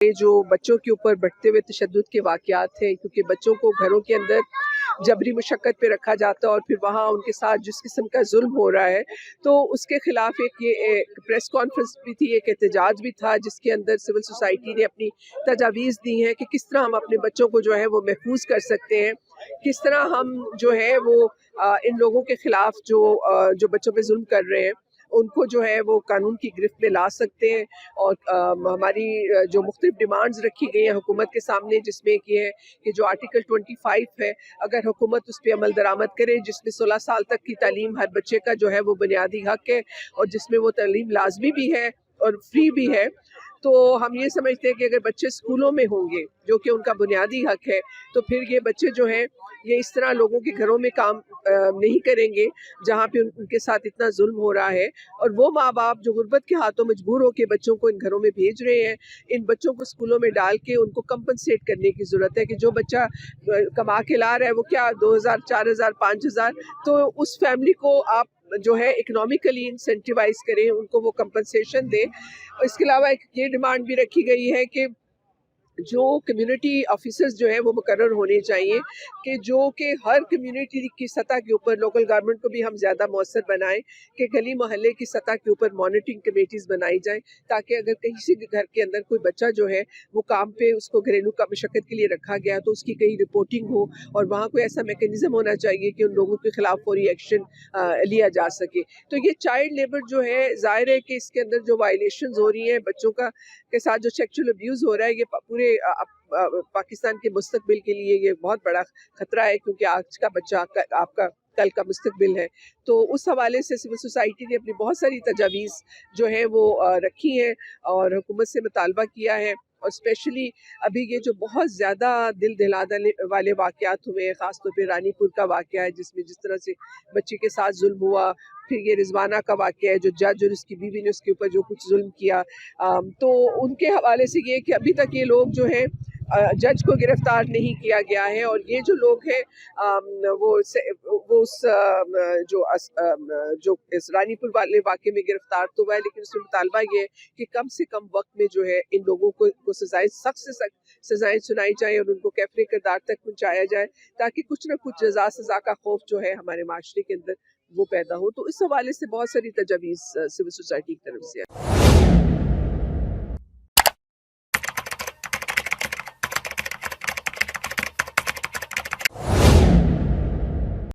جو بچوں کے اوپر بڑھتے ہوئے تشدد کے واقعات ہیں، کیونکہ بچوں کو گھروں کے اندر جبری مشقت پہ رکھا جاتا ہے اور پھر وہاں ان کے ساتھ جس قسم کا ظلم ہو رہا ہے، تو اس کے خلاف ایک پریس کانفرنس بھی تھی، ایک احتجاج بھی تھا، جس کے اندر سول سوسائٹی نے اپنی تجاویز دی ہیں کہ کس طرح ہم اپنے بچوں کو جو ہے وہ محفوظ کر سکتے ہیں، کس طرح ہم جو ہے وہ ان لوگوں کے خلاف جو بچوں پہ ظلم کر رہے ہیں ان کو جو ہے وہ قانون کی گرفت میں لا سکتے ہیں۔ اور ہماری جو مختلف ڈیمانڈز رکھی گئی ہیں حکومت کے سامنے، جس میں یہ ہے کہ جو آرٹیکل 25 ہے، اگر حکومت اس پہ عمل درآمد کرے، جس میں 16 سال تک کی تعلیم ہر بچے کا جو ہے وہ بنیادی حق ہے، اور جس میں وہ تعلیم لازمی بھی ہے اور فری بھی ہے، تو ہم یہ سمجھتے ہیں کہ اگر بچے اسکولوں میں ہوں گے جو کہ ان کا بنیادی حق ہے، تو پھر یہ بچے جو ہیں یہ اس طرح لوگوں کے گھروں میں کام نہیں کریں گے جہاں پہ ان کے ساتھ اتنا ظلم ہو رہا ہے۔ اور وہ ماں باپ جو غربت کے ہاتھوں مجبور ہو کے بچوں کو ان گھروں میں بھیج رہے ہیں، ان بچوں کو اسکولوں میں ڈال کے ان کو کمپنسیٹ کرنے کی ضرورت ہے کہ جو بچہ کما کے لا رہا ہے وہ کیا 2000 4000 5000، تو اس فیملی کو آپ جو ہے اکنامیکلی انسینٹیوائز کریں، ان کو وہ کمپنسیشن دیں۔ اس کے علاوہ ایک یہ ڈیمانڈ بھی رکھی گئی ہے کہ جو کمیونٹی آفیسرز جو ہیں وہ مقرر ہونے چاہیے کہ جو کہ ہر کمیونٹی کی سطح کے اوپر لوکل گورنمنٹ کو بھی ہم زیادہ مؤثر بنائیں کہ گلی محلے کی سطح کے اوپر مانیٹرنگ کمیٹیز بنائی جائیں، تاکہ اگر کسی بھی گھر کے اندر کوئی بچہ جو ہے وہ کام پہ اس کو گھریلو کا مشقت کے لیے رکھا گیا تو اس کی کہیں رپورٹنگ ہو، اور وہاں کوئی ایسا میکینزم ہونا چاہیے کہ ان لوگوں کے خلاف فوری ایکشن لیا جا سکے۔ تو یہ چائلڈ لیبر جو ہے، ظاہر ہے کہ اس کے اندر جو وائلیشنز ہو رہی ہیں بچوں کے ساتھ، جو سیکچول ابیوز ہو رہا ہے، یہ پورے پاکستان کے مستقبل کے لیے یہ بہت بڑا خطرہ ہے، کیونکہ آج کا بچہ آپ کا کل کا مستقبل ہے۔ تو اس حوالے سے سول سوسائٹی نے اپنی بہت ساری تجاویز جو ہیں وہ رکھی ہیں اور حکومت سے مطالبہ کیا ہے، اور اسپیشلی ابھی یہ جو بہت زیادہ دل دہلا دینے والے واقعات ہوئے ہیں، خاص طور پہ رانی پور کا واقعہ ہے جس میں جس طرح سے بچی کے ساتھ ظلم ہوا، پھر یہ رضوانہ کا واقعہ ہے جو جج اور اس کی بیوی نے اس کے اوپر جو کچھ ظلم کیا، تو ان کے حوالے سے یہ کہ ابھی تک یہ لوگ جو ہیں جج کو گرفتار نہیں کیا گیا ہے، اور یہ جو لوگ ہیں وہ جو اس رانی پور والے واقعے میں گرفتار تو ہوا ہے، لیکن اس میں مطالبہ یہ ہے کہ کم سے کم وقت میں جو ہے ان لوگوں کو سزائیں سخت سے سخت سزائیں سنائی جائیں اور ان کو کیفرے کردار تک پہنچایا جائے، تاکہ کچھ نہ کچھ جزا سزا کا خوف جو ہے ہمارے معاشرے کے اندر وہ پیدا ہو۔ تو اس حوالے سے بہت ساری تجاویز سول سوسائٹی کی طرف سے ہے۔